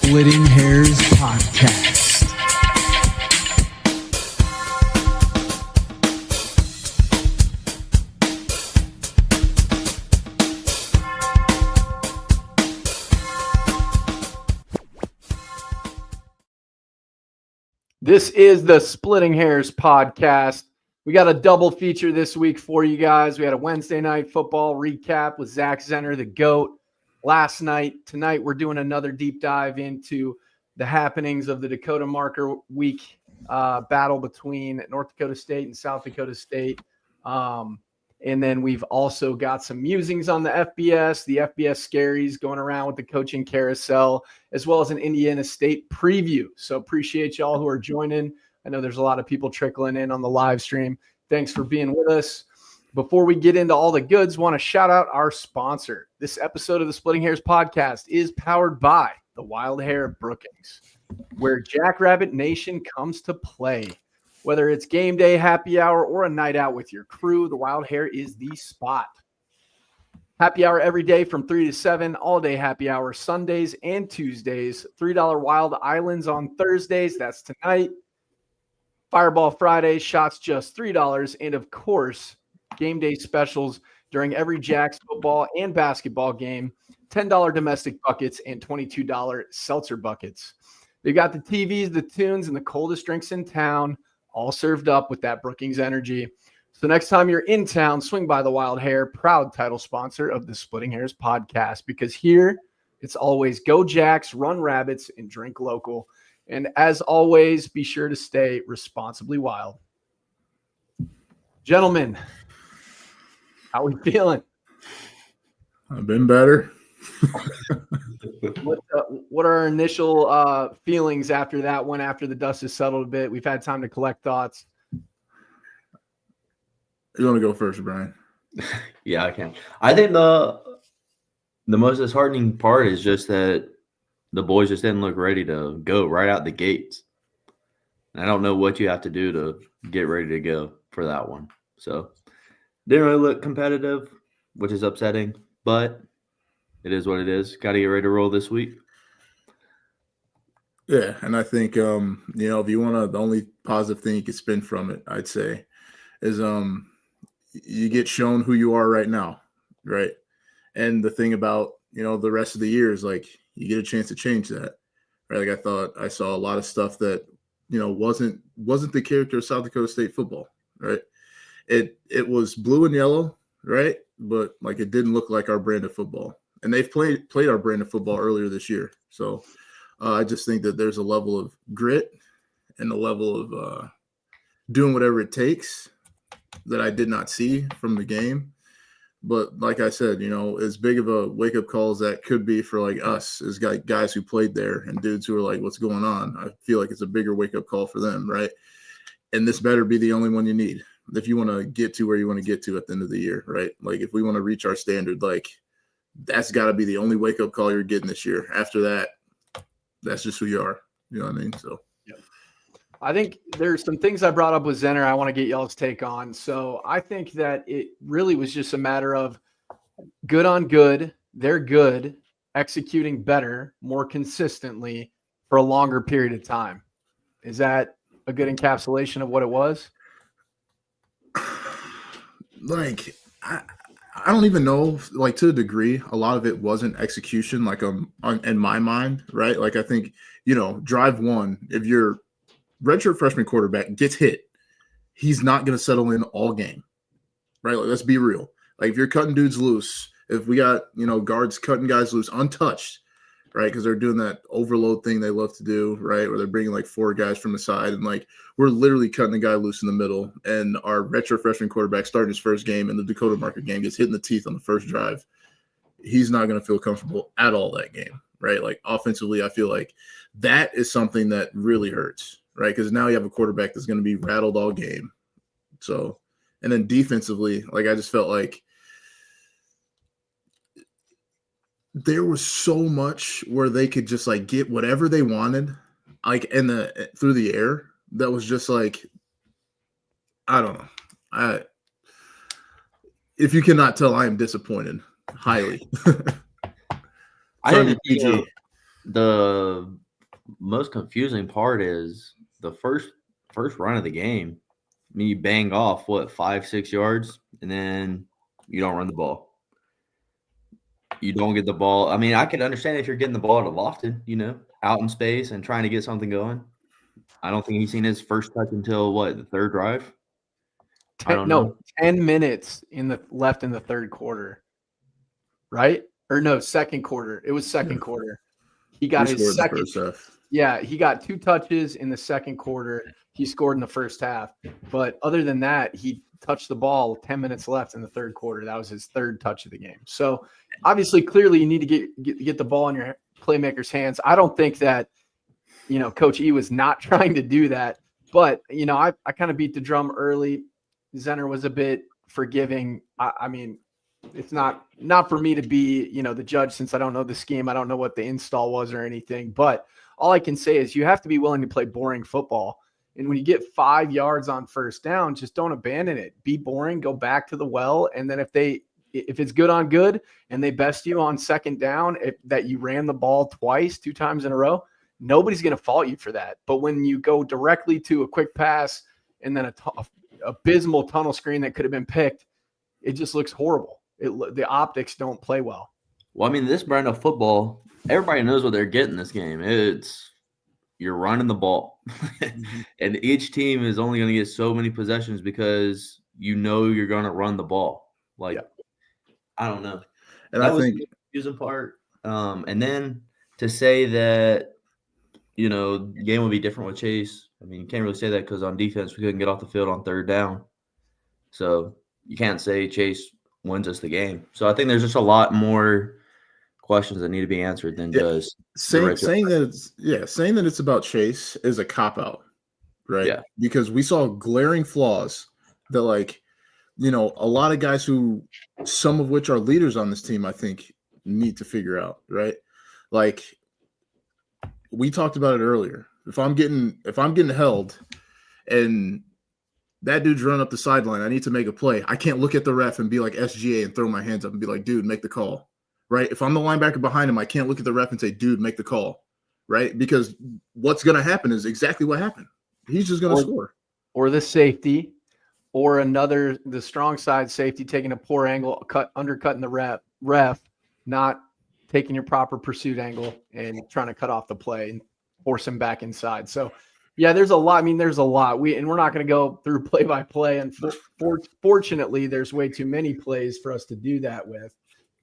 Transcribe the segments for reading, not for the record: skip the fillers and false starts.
Splitting Hairs Podcast. This is the Splitting Hairs Podcast. We got a double feature this week for you guys. We had a Wednesday night football recap with Zach Zenner, the GOAT, last night. Tonight, we're doing another deep dive into the happenings of the Dakota Marker Week battle between North Dakota State and South Dakota State. And then we've also got some musings on the FBS scaries going around with the coaching carousel, as well as an Indiana State preview. So appreciate y'all who are joining. I know there's a lot of people trickling in on the live stream. Thanks for being with us. Before we get into all the goods, want to shout out our sponsor. This episode of the Splitting Hairs Podcast is powered by the Wild Hair of Brookings, where Jackrabbit Nation comes to play. Whether it's game day, happy hour, or a night out with your crew, the Wild Hair is the spot. Happy hour every day from 3 to 7, all day happy hour Sundays and Tuesdays. $3 Wild Islands on Thursdays, that's tonight. Fireball Fridays, shots just $3. And of course, game day specials during every Jacks football and basketball game. $10 domestic buckets and $22 seltzer buckets. They've got the TVs, the tunes, and the coldest drinks in town, all served up with that Brookings energy. So next time you're in town, swing by the Wild Hair, proud title sponsor of the Splitting Hairs Podcast, because here it's always go Jacks, run rabbits, and drink local. And as always, be sure to stay responsibly wild. Gentlemen, how are we feeling? I've been better. What are our initial feelings after that one, after the dust has settled a bit? We've had time to collect thoughts. You want to go first, Brian? Yeah, I can. I think the most disheartening part is just that the boys just didn't look ready to go right out the gates. And I don't know what you have to do to get ready to go for that one. So didn't really look competitive, which is upsetting, but it is what it is. Got to get ready to roll this week. Yeah, and I think if you want to, the only positive thing you can spin from it, I'd say, is you get shown who you are right now, right? And the thing about the rest of the year is like you get a chance to change that, right? Like I thought I saw a lot of stuff that wasn't the character of South Dakota State football, right? It was blue and yellow, right? But like it didn't look like our brand of football. And they've played our brand of football earlier this year. So I just think that there's a level of grit and a level of doing whatever it takes that I did not see from the game. But like I said, as big of a wake-up call as that could be for like us as guys who played there and dudes who are like, what's going on? I feel like it's a bigger wake-up call for them, right? And this better be the only one you need if you want to get to where you want to get to at the end of the year, right? Like if we want to reach our standard, like that's got to be the only wake-up call you're getting this year. After that, that's just who you are. You know what I mean? So, yeah. I think there's some things I brought up with Zenner I want to get y'all's take on. So I think that it really was just a matter of good on good. They're good, executing better, more consistently for a longer period of time. Is that a good encapsulation of what it was? Like, I don't even know, like to a degree, a lot of it wasn't execution, like in my mind, right? Like I think, drive one, if your redshirt freshman quarterback gets hit, he's not going to settle in all game, right? Like let's be real. Like if you're cutting dudes loose, if we got, guards cutting guys loose untouched, right? Because they're doing that overload thing they love to do, right? Where they're bringing like four guys from the side and like we're literally cutting the guy loose in the middle. And our redshirt freshman quarterback starting his first game in the Dakota Marker game gets hit in the teeth on the first drive. He's not going to feel comfortable at all that game, right? Like offensively, I feel like that is something that really hurts, right? Because now you have a quarterback that's going to be rattled all game. So, and then defensively, like I just felt like there was so much where they could just like get whatever they wanted, like through the air. That was just like, I don't know. If you cannot tell, I am disappointed highly. I didn't, the most confusing part is the first run of the game. I mean, you bang off 5-6 yards, and then you don't run the ball. You don't get the ball. I mean, I could understand if you're getting the ball to Lofton, out in space and trying to get something going. I don't think he's seen his first touch until the third drive. I don't know. 10 minutes left in the third quarter, right? Or no, second quarter. It was second quarter. He got his second. First half. Yeah, he got 2 touches in the second quarter. He scored in the first half. But other than that, he touched the ball 10 minutes left in the third quarter. That was his third touch of the game. So obviously, clearly, you need to get the ball in your playmakers' hands. I don't think that, Coach E was not trying to do that. But, I kind of beat the drum early. Zenner was a bit forgiving. I mean, it's not for me to be, the judge since I don't know the scheme. I don't know what the install was or anything. But all I can say is you have to be willing to play boring football. And when you get 5 yards on first down, just don't abandon it. Be boring, go back to the well. And then if it's good on good and they best you on second down, that you ran the ball 2 times in a row, nobody's going to fault you for that. But when you go directly to a quick pass and then a abysmal tunnel screen that could have been picked, it just looks horrible. The optics don't play well. Well, I mean, this brand of football, everybody knows what they're getting this game. You're running the ball. And each team is only going to get so many possessions because you're going to run the ball. I don't know. And that I was think the confusing part. And then to say that, the game would be different with Chase, I mean, you can't really say that because on defense, we couldn't get off the field on third down. So you can't say Chase wins us the game. So I think there's just a lot more questions that need to be answered than just saying that it's about Chase is a cop-out, right? Yeah. Because we saw glaring flaws that, a lot of guys who, some of which are leaders on this team, I think, need to figure out, right? We talked about it earlier. If I'm getting held and that dude's running up the sideline, I need to make a play. I can't look at the ref and be like SGA and throw my hands up and be like, dude, make the call, right? If I'm the linebacker behind him, I can't look at the ref and say, dude, make the call, right? Because what's going to happen is exactly what happened. He's just going to score. Or the safety, or the strong side safety taking a poor angle, undercutting the ref, not taking your proper pursuit angle and trying to cut off the play and force him back inside. So, yeah, there's a lot. I mean, there's a lot. We're not going to go through play by play. And fortunately, there's way too many plays for us to do that with.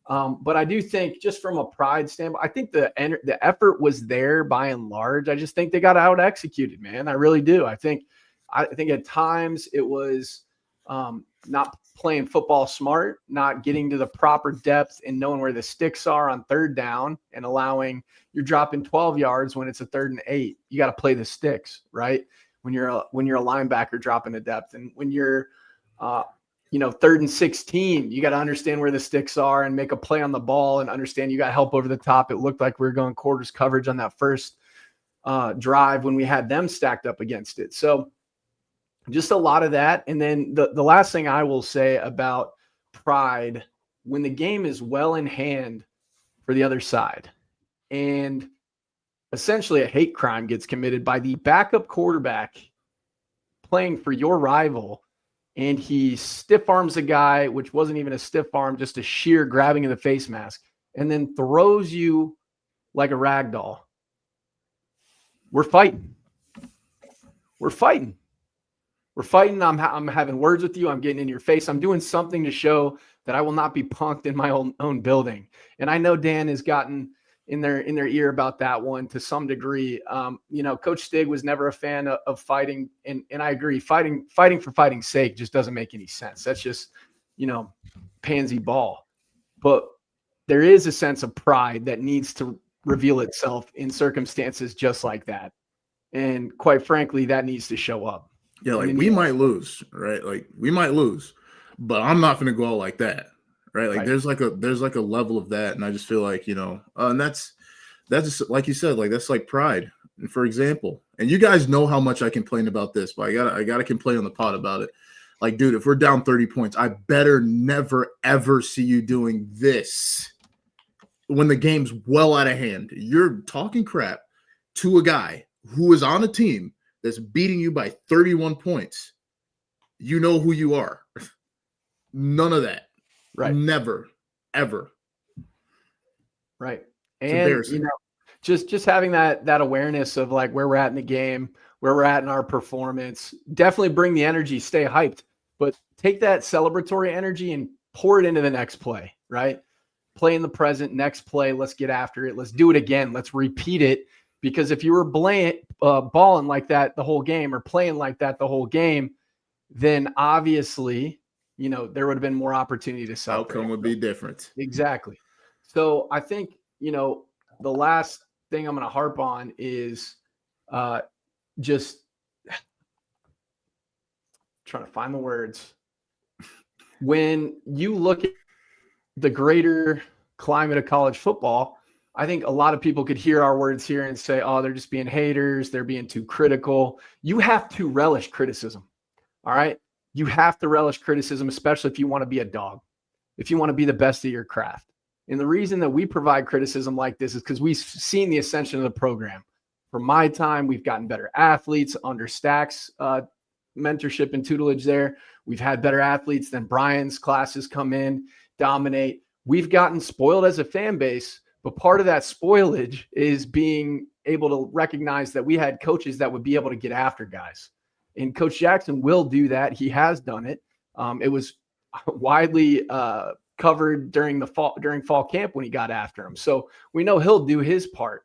But I do think, just from a pride standpoint, I think the effort was there by and large. I just think they got out executed, man. I really do. I think at times it was not playing football smart, not getting to the proper depth and knowing where the sticks are on third down and you're dropping 12 yards when it's a 3rd and 8. You got to play the sticks, right? When you're a linebacker dropping the depth, and when you're 3rd and 16, you got to understand where the sticks are and make a play on the ball and understand you got help over the top. It looked like we were going quarters coverage on that first drive when we had them stacked up against it. So just a lot of that. And then the last thing I will say about pride, when the game is well in hand for the other side and essentially a hate crime gets committed by the backup quarterback playing for your rival, and he stiff arms a guy, which wasn't even a stiff arm, just a sheer grabbing of the face mask, and then throws you like a rag doll. We're fighting. I'm having words with you. I'm getting in your face. I'm doing something to show that I will not be punked in my own building. And I know Dan has gotten in their ear about that one to some degree. Coach Stig was never a fan of fighting, and I agree. Fighting for fighting's sake just doesn't make any sense. That's just, pansy ball. But there is a sense of pride that needs to reveal itself in circumstances just like that. And quite frankly, that needs to show up. Yeah, we might lose, right? We might lose, but I'm not going to go out like that, right? Right. There's like a level of that, and I just feel like, and that's just, like you said, that's like pride. And for example, and you guys know how much I complain about this, but I gotta complain on the pod about it. Dude, if we're down 30 points, I better never ever see you doing this when the game's well out of hand. You're talking crap to a guy who is on a team that's beating you by 31 points. You know who you are. None of that. Right. Never, ever. Right. It's And embarrassing. just having that awareness of like where we're at in the game, where we're at in our performance, definitely bring the energy, stay hyped, but take that celebratory energy and pour it into the next play, right? Play in the present, next play, let's get after it. Let's do it again. Let's repeat it. Because if you were balling like that the whole game or playing like that the whole game, then obviously, there would have been more opportunity to celebrate. Outcome would be different. Exactly. So I think, the last thing I'm going to harp on is just trying to find the words. When you look at the greater climate of college football, I think a lot of people could hear our words here and say, oh, they're just being haters. They're being too critical. You have to relish criticism. All right. You have to relish criticism, especially if you want to be a dog, if you want to be the best at your craft. And the reason that we provide criticism like this is because we've seen the ascension of the program. For my time, we've gotten better athletes under Stack's mentorship and tutelage there. We've had better athletes than Brian's classes come in, dominate. We've gotten spoiled as a fan base, but part of that spoilage is being able to recognize that we had coaches that would be able to get after guys. And Coach Jackson will do that. He has done it. It was widely covered during fall camp when he got after him. So we know he'll do his part,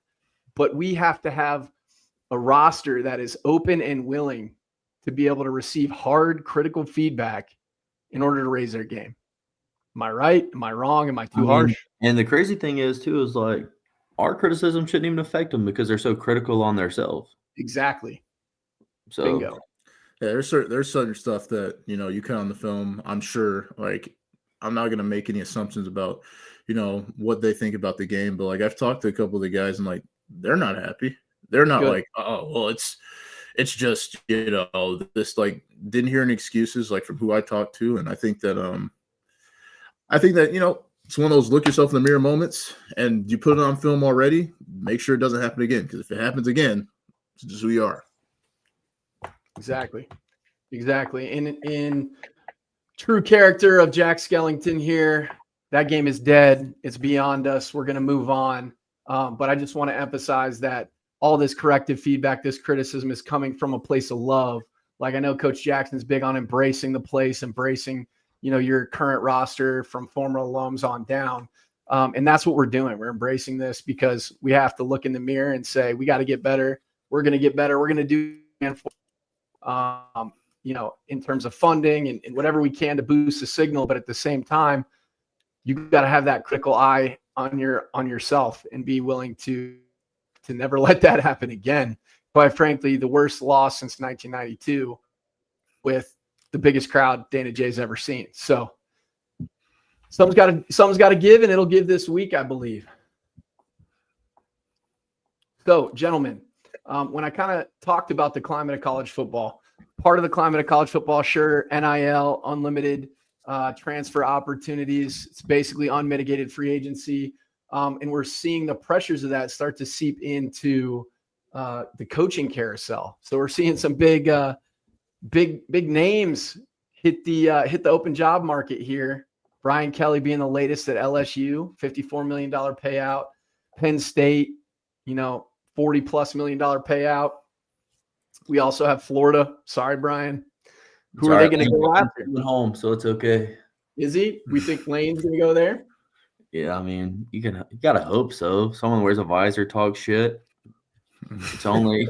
but we have to have a roster that is open and willing to be able to receive hard, critical feedback in order to raise their game. Am I right? Am I wrong? Am I too harsh? And the crazy thing is too, is like our criticism shouldn't even affect them because they're so critical on themselves. Exactly. So Bingo. Yeah, there's certain stuff that, you cut on the film. I'm sure, like, I'm not going to make any assumptions about, what they think about the game. But, like, I've talked to a couple of the guys and, like, they're not happy. They're not Good. like, oh, well, it's just, this, like, didn't hear any excuses, like, from who I talked to. And I think that, it's one of those look yourself in the mirror moments and you put it on film already. Make sure it doesn't happen again. Because if it happens again, it's just who you are. Exactly. In true character of Jack Skellington here, that game is dead. It's beyond us. We're going to move on. But I just want to emphasize that all this corrective feedback, this criticism is coming from a place of love. Like I know Coach Jackson's big on embracing the place, embracing, your current roster from former alums on down. And that's what we're doing. We're embracing this because we have to look in the mirror and say, we got to get better. We're going to get better. We're going to do in terms of funding and whatever we can to boost the signal. But at the same time, you got to have that critical eye on yourself and be willing to never let that happen again. Quite frankly, the worst loss since 1992 with the biggest crowd Dana J's ever seen. So something's got to give, and it'll give this week, I believe. So, gentlemen, when I kind of talked about the climate of college football, part of the climate of college football, sure, NIL, unlimited transfer opportunities. It's basically unmitigated free agency. And we're seeing the pressures of that start to seep into the coaching carousel. So we're seeing some big names hit the open job market here. Brian Kelly being the latest at LSU, $54 million payout. Penn State, $40+ million payout. We also have Florida. Sorry, Brian. Who are they going to go after? He's home, so it's okay. Is he? We think Lane's going to go there? Yeah, I mean, you gotta hope so. Someone wears a visor, talks shit. It's only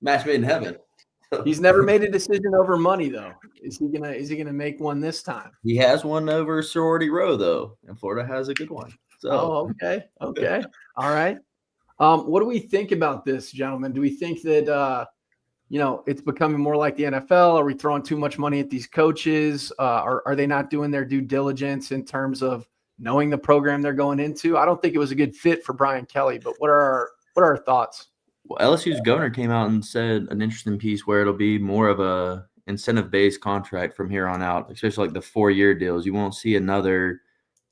match made in heaven. He's never made a decision over money, though. Is he gonna make one this time? He has one over Sorority Row, though, and Florida has a good one. So okay. All right. What do we think about this, gentlemen? Do we think that it's becoming more like the NFL? Are we throwing too much money at these coaches? Are they not doing their due diligence in terms of knowing the program they're going into? I don't think it was a good fit for Brian Kelly, but what are our thoughts? Well, LSU's governor came out and said an interesting piece where it'll be more of a incentive-based contract from here on out, especially like the 4-year deals. You won't see another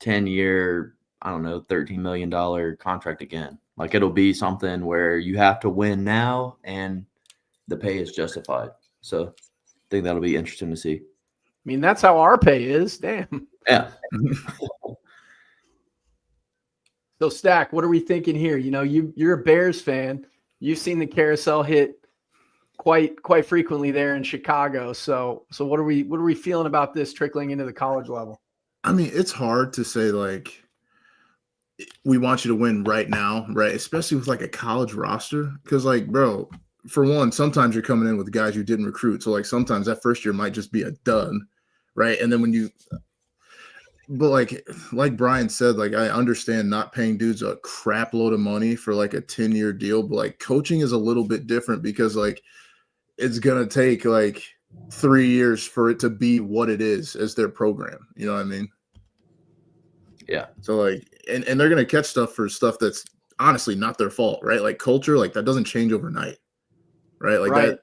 10-year I don't know, $13 million contract again. Like it'll be something where you have to win now and the pay is justified. So I think that'll be interesting to see. I mean, that's how our pay is. Damn. Yeah. So, Stack, what are we thinking here? You know, you're a Bears fan. You've seen the carousel hit quite frequently there in Chicago. So what are we feeling about this trickling into the college level? I mean, it's hard to say like we want you to win right now, right? Especially with like a college roster, because like, bro, for one, sometimes you're coming in with guys you didn't recruit, so like sometimes that first year might just be a dud, right? And then when you, but like Brian said, like I understand not paying dudes a crap load of money for like a 10-year deal, but like coaching is a little bit different because like it's gonna take like 3 years for it to be what it is as their program. You know what I mean? Yeah. So like, and they're gonna catch stuff for stuff that's honestly not their fault, right? Like culture, like that doesn't change overnight, right? Like Right. that,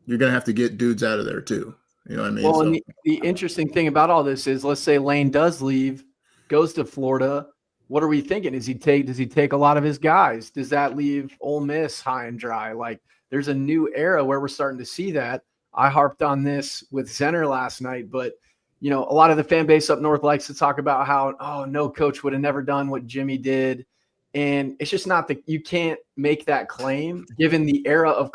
you're gonna have to get dudes out of there too. You know what I mean? Well, So, and the interesting thing about all this is, let's say Lane does leave, goes to Florida. What are we thinking? Does he take a lot of his guys? Does that leave Ole Miss high and dry? Like there's a new era where we're starting to see that. I harped on this with Zenner last night, but you know, a lot of the fan base up north likes to talk about how, oh, no coach would have never done what Jimmy did. And it's just not you can't make that claim given the era of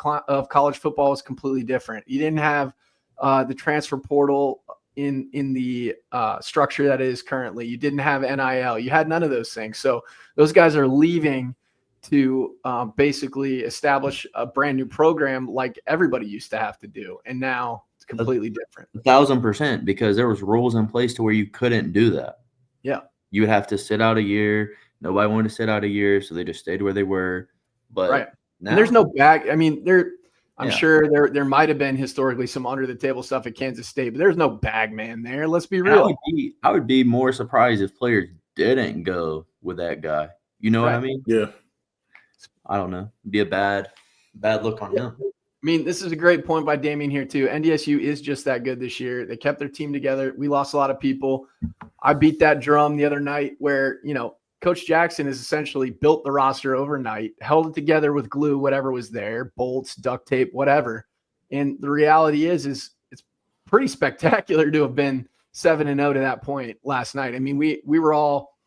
college football is completely different. You didn't have the transfer portal in the structure that is currently. You didn't have NIL. You had none of those things. So those guys are leaving to basically establish a brand new program like everybody used to have to do. And now it's completely different. 1,000%, because there was rules in place to where you couldn't do that. Yeah. You would have to sit out a year. Nobody wanted to sit out a year, so they just stayed where they were. But right. now, and there's no bag. I mean, I'm Yeah. sure there might have been historically some under the table stuff at Kansas State, but there's no bag man there. Let's be real. I would be more surprised if players didn't go with that guy. You know what I Right. mean? yeah. I don't know. It'd be a bad look on him. I mean, this is a great point by Damien here too. NDSU is just that good this year. They kept their team together. We lost a lot of people. I beat that drum the other night where, you know, Coach Jackson has essentially built the roster overnight, held it together with glue, whatever was there, bolts, duct tape, whatever. And the reality is it's pretty spectacular to have been 7-0 to that point last night. I mean, we were all,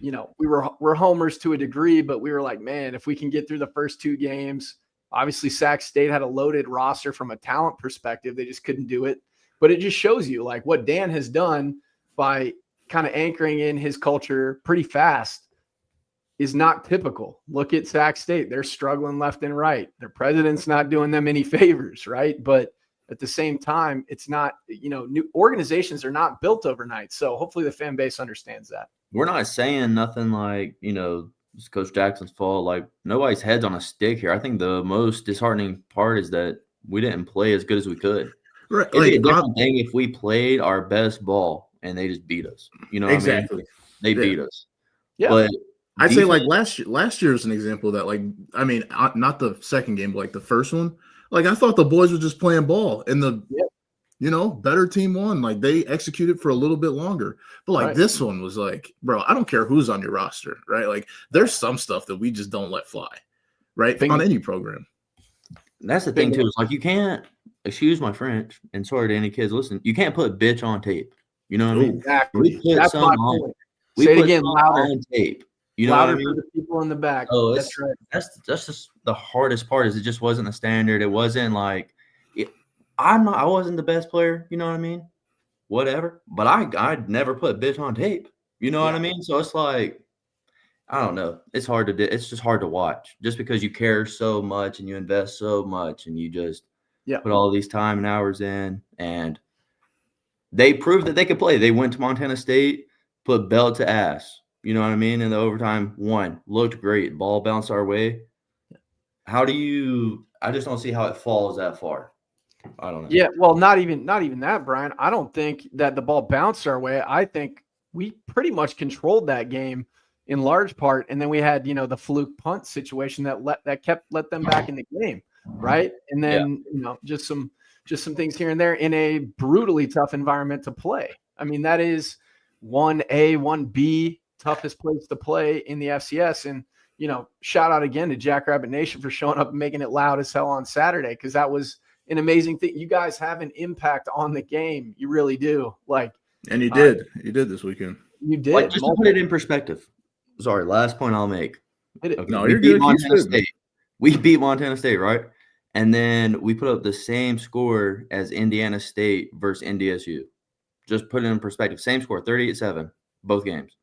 you know, we're homers to a degree, but we were like, man, if we can get through the first two games. Obviously, Sac State had a loaded roster from a talent perspective. They just couldn't do it. But it just shows you like what Dan has done by kind of anchoring in his culture pretty fast is not typical. Look at Sac State. They're struggling left and right. Their president's not doing them any favors, right? But at the same time, it's not, you know, new organizations are not built overnight. So hopefully the fan base understands that. We're not saying nothing like, you know, it's Coach Jackson's fault. Like, nobody's head's on a stick here. I think the most disheartening part is that we didn't play as good as we could. Right. It'd be a different thing if we played our best ball and they just beat us. You know what exactly. I mean? They beat us. Yeah. But I'd say like last year is an example of that. Like, I mean, not the second game, but like the first one. Like, I thought the boys were just playing ball and you know, better team won. Like they executed for a little bit longer. But like this one was like, bro, I don't care who's on your roster, right? Like there's some stuff that we just don't let fly, right? On any program. That's the thing too. It's like you can't, excuse my French, and sorry to any kids listen, you can't put bitch on tape. You know what I mean? Exactly. We put That's some my on. point. We Say it put again, some louder. on tape. You know Louder what I mean? for the people in the back. Oh, that's right. That's just the hardest part. Is it just wasn't the standard. It wasn't like I wasn't the best player. You know what I mean? Whatever. But I'd never put bitch on tape. You know what I mean? So it's like, I don't know. It's hard to do. It's just hard to watch just because you care so much and you invest so much and you just put all these time and hours in, and they proved that they could play. They went to Montana State, put belt to ass. You know what I mean? In the overtime, won. Looked great. Ball bounced our way. I just don't see how it falls that far. I don't know. Yeah, well, not even that, Brian. I don't think that the ball bounced our way. I think we pretty much controlled that game in large part, and then we had, you know, the fluke punt situation that let them back in the game, right? And then you know, just some things here and there in a brutally tough environment to play. I mean, that is 1A, 1B toughest place to play in the FCS. And, shout out again to Jackrabbit Nation for showing up and making it loud as hell on Saturday, because that was an amazing thing. You guys have an impact on the game. You really do. And you did. You did this weekend. You did. Just to put it in perspective. Sorry, last point I'll make. Okay, no, you're good. Montana State. We beat Montana State, right? And then we put up the same score as Indiana State versus NDSU. Just put it in perspective. Same score, 38-7, both games.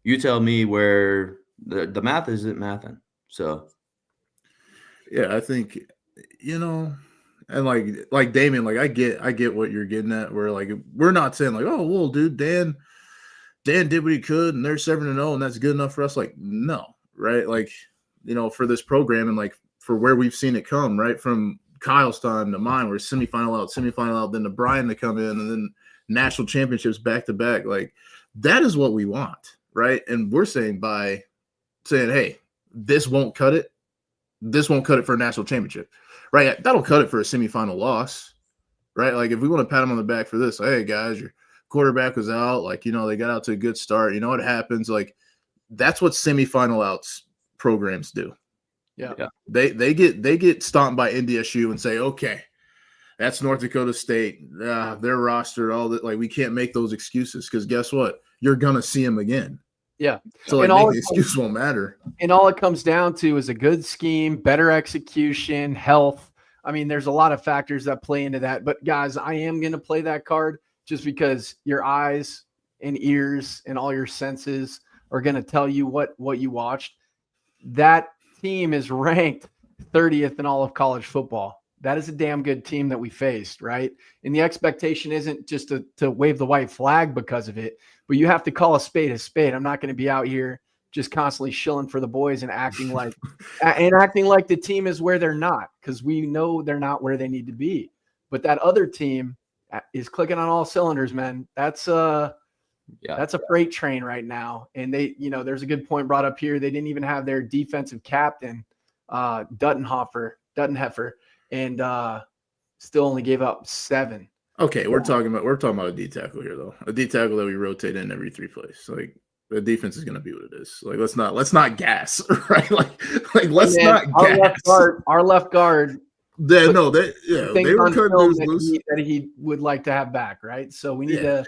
You tell me where the math isn't mathing. So, yeah, I think, and like Damien, I get what you're getting at. Where we're not saying oh, well, dude, Dan did what he could, and they're 7-0, and that's good enough for us. No, right? For this program and for where we've seen it come, right, from Kyle's time to mine, where semifinal out, then to Brian to come in, and then national championships back to back. That is what we want, right? And we're saying by saying, hey, this won't cut it. This won't cut it for a national championship, right? That'll cut it for a semifinal loss, right? If we want to pat them on the back for this, hey guys, your quarterback was out, they got out to a good start. You know what happens? That's what semifinal outs programs do. Yeah. They get stomped by NDSU and say, okay, that's North Dakota State. Their roster, all that. We can't make those excuses, because guess what? You're gonna see them again. Yeah. So all the excuse won't matter. And all it comes down to is a good scheme, better execution, health. I mean, there's a lot of factors that play into that. But guys, I am going to play that card just because your eyes and ears and all your senses are going to tell you what you watched. That team is ranked 30th in all of college football. That is a damn good team that we faced, right? And the expectation isn't just to wave the white flag because of it, but you have to call a spade a spade. I'm not going to be out here just constantly shilling for the boys and acting like the team is where they're not, because we know they're not where they need to be. But that other team is clicking on all cylinders, man. That's a freight train right now. And they, there's a good point brought up here. They didn't even have their defensive captain, Duttenheffer, and still only gave up 7. Okay, we're talking about a D tackle here, though. A D tackle that we rotate in every 3 plays. The defense is going to be what it is. Let's not gas, right? Let's not gas. Our left guard. They were cutting those loose that he would like to have back, right? So we need to.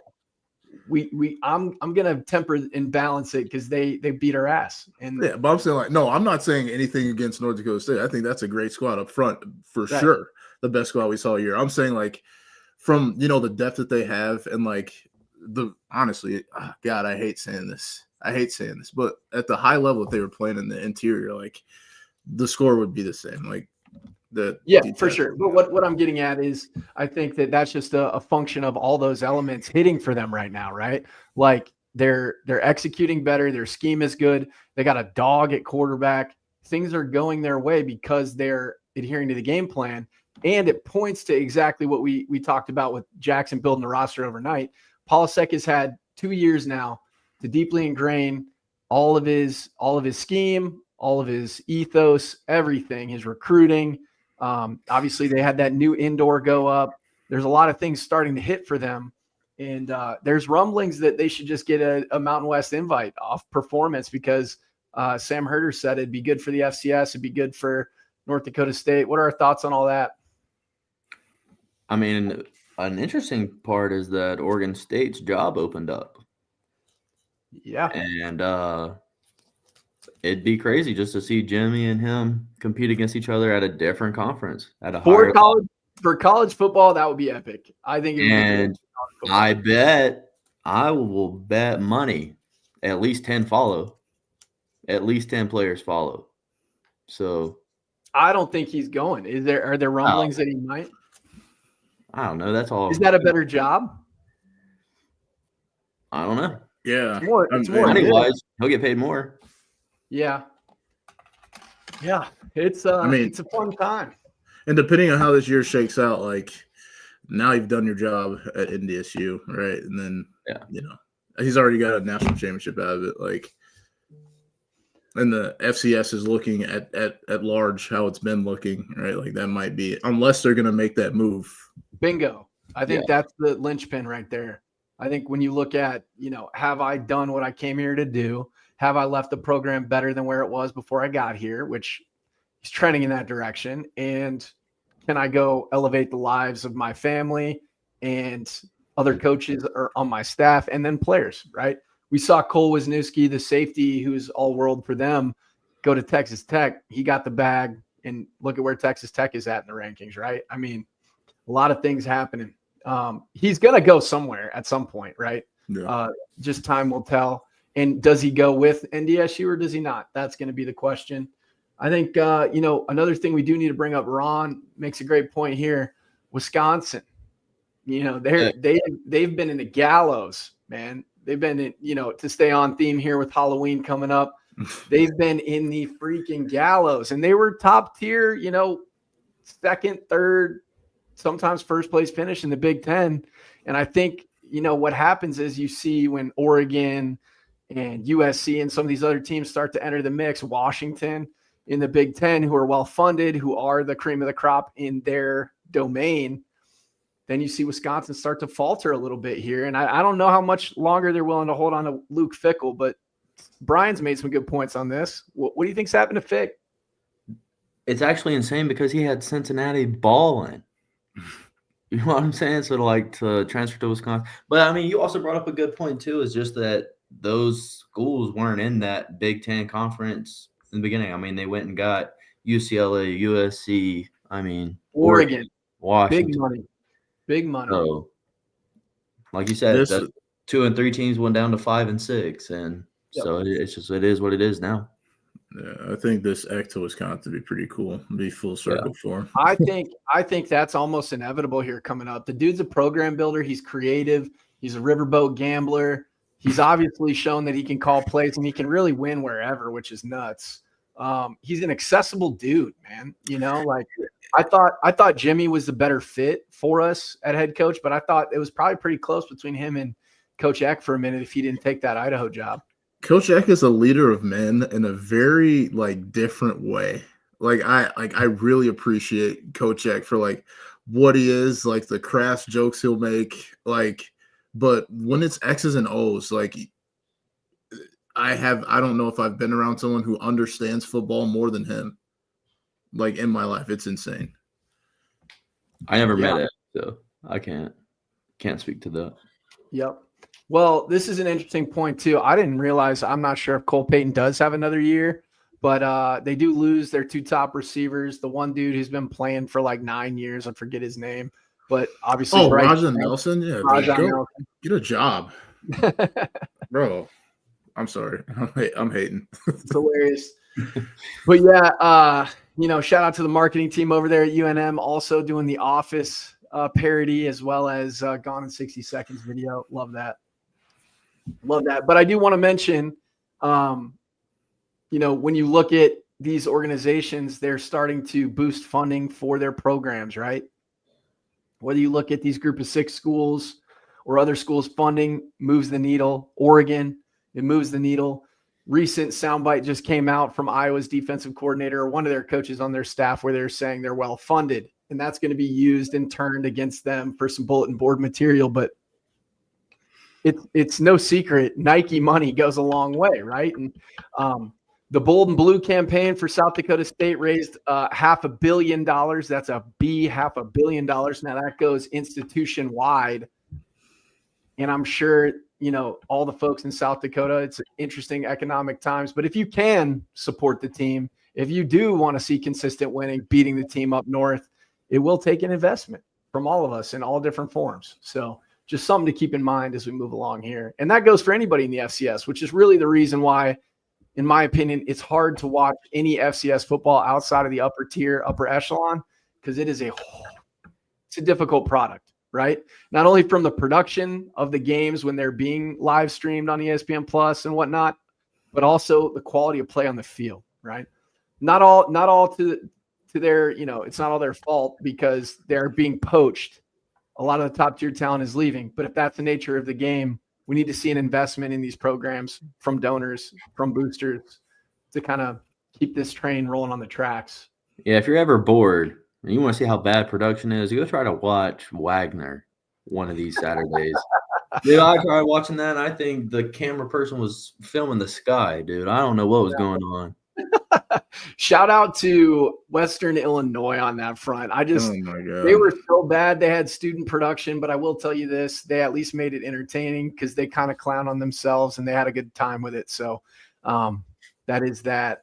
I'm gonna temper and balance it, because they beat our ass. And but I'm saying no, I'm not saying anything against North Dakota State. I think that's a great squad up front for sure. The best squad we saw here. I'm saying from the depth that they have, and honestly, God, I hate saying this, but at the high level that they were playing in the interior, the score would be the same. For sure. But what I'm getting at is, I think that's just a function of all those elements hitting for them right now, right? They're executing better. Their scheme is good. They got a dog at quarterback. Things are going their way because they're adhering to the game plan. And it points to exactly what we talked about with Jackson building the roster overnight. Polasek has had 2 years now to deeply ingrain all of his scheme, all of his ethos, everything, his recruiting. Obviously, they had that new indoor go up. There's a lot of things starting to hit for them. And there's rumblings that they should just get a Mountain West invite off performance, because Sam Herder said it'd be good for the FCS. It'd be good for North Dakota State. What are our thoughts on all that? I mean, an interesting part is that Oregon State's job opened up. Yeah. And it'd be crazy just to see Jimmy and him compete against each other at a different conference. For college football, that would be epic. I think. I will bet money at least 10 follow. At least 10 players follow. So I don't think he's going. Are there rumblings that he might? I don't know. That's all. Is that a better job? I don't know. Yeah. It's more money-wise, he'll get paid more. Yeah. Yeah. It's it's a fun time. And depending on how this year shakes out, now you've done your job at NDSU, right? And then he's already got a national championship out of it. And the FCS is looking at large how it's been looking, right? That might be, unless they're going to make that move. Bingo. I think that's the linchpin right there. I think when you look at, have I done what I came here to do? Have I left the program better than where it was before I got here, which is trending in that direction? And can I go elevate the lives of my family and other coaches or on my staff and then players, right? We saw Cole Wisniewski, the safety who's all world for them, go to Texas Tech. He got the bag, and look at where Texas Tech is at in the rankings, right? I mean, a lot of things happening. He's going to go somewhere at some point, right? Yeah. Just time will tell. And does he go with NDSU or does he not? That's going to be the question. I think, another thing we do need to bring up, Ron makes a great point here. Wisconsin, they've been in the gallows, man. They've been in, to stay on theme here with Halloween coming up. They've been in the freaking gallows, and they were top tier, second, third, sometimes first place finish in the Big Ten. And I think, what happens is you see when Oregon and USC and some of these other teams start to enter the mix, Washington in the Big Ten, who are well-funded, who are the cream of the crop in their domain, then you see Wisconsin start to falter a little bit here. And I don't know how much longer they're willing to hold on to Luke Fickell, but Brian's made some good points on this. What do you think's happened to Fick? It's actually insane because he had Cincinnati balling. You know what I'm saying? So to transfer to Wisconsin. But I mean, you also brought up a good point too, is just that those schools weren't in that Big Ten conference in the beginning. I mean, they went and got UCLA, USC, Oregon, Washington. Big money. So, like you said, that 2 and 3 teams went down to 5 and 6, and so it is what it is now. Yeah, I think this X to Wisconsin would be pretty cool. Be full circle for him. I think that's almost inevitable here coming up. The dude's a program builder. He's creative. He's a riverboat gambler. He's obviously shown that he can call plays and he can really win wherever, which is nuts. He's an accessible dude, man. I thought Jimmy was the better fit for us at head coach, but I thought it was probably pretty close between him and Coach Eck for a minute if he didn't take that Idaho job. Coach Eck is a leader of men in a very different way. I really appreciate Coach Eck for what he is, the crass jokes he'll make, but when it's X's and O's, I don't know if I've been around someone who understands football more than him. In my life, it's insane. I never met it, so I can't speak to that. Yep. Well, this is an interesting point too. I didn't realize, I'm not sure if Cole Payton does have another year, but they do lose their 2 top receivers. The one dude who's been playing for 9 years, I forget his name, but obviously. Oh, Raja Nelson? Yeah. Nelson. Get a job. Bro, I'm sorry. I'm hating. It's hilarious. But yeah, shout out to the marketing team over there at UNM, also doing the Office parody as well as Gone in 60 Seconds video. Love that. But I do want to mention, when you look at these organizations, they're starting to boost funding for their programs, right? Whether you look at these group of 6 schools or other schools, funding moves the needle. Oregon, it moves the needle. Recent soundbite just came out from Iowa's defensive coordinator or one of their coaches on their staff where they're saying they're well funded, and that's going to be used and turned against them for some bulletin board material. But it's no secret, Nike money goes a long way, right? And the Bold and Blue campaign for South Dakota State raised $500 million. That's $500 million. Now that goes institution wide, and I'm sure all the folks in South Dakota, it's interesting economic times. But if you can support the team, if you do want to see consistent winning, beating the team up north, it will take an investment from all of us in all different forms. So just something to keep in mind as we move along here. And that goes for anybody in the FCS, which is really the reason why, in my opinion, it's hard to watch any FCS football outside of the upper tier, upper echelon, because it's a difficult product, right? Not only from the production of the games when they're being live streamed on ESPN Plus and whatnot, but also the quality of play on the field, right? Not all to their, it's not all their fault because they're being poached. A lot of the top tier talent is leaving, but if that's the nature of the game, we need to see an investment in these programs from donors, from boosters, to kind of keep this train rolling on the tracks. Yeah, if you're ever bored and you want to see how bad production is, you go try to watch Wagner one of these Saturdays. Dude, I tried watching that. And I think the camera person was filming the sky, dude. I don't know what was going on. Shout out to Western Illinois on that front. Oh my God. They were so bad. They had student production, but I will tell you this, they at least made it entertaining because they kind of clown on themselves and they had a good time with it. So that is that.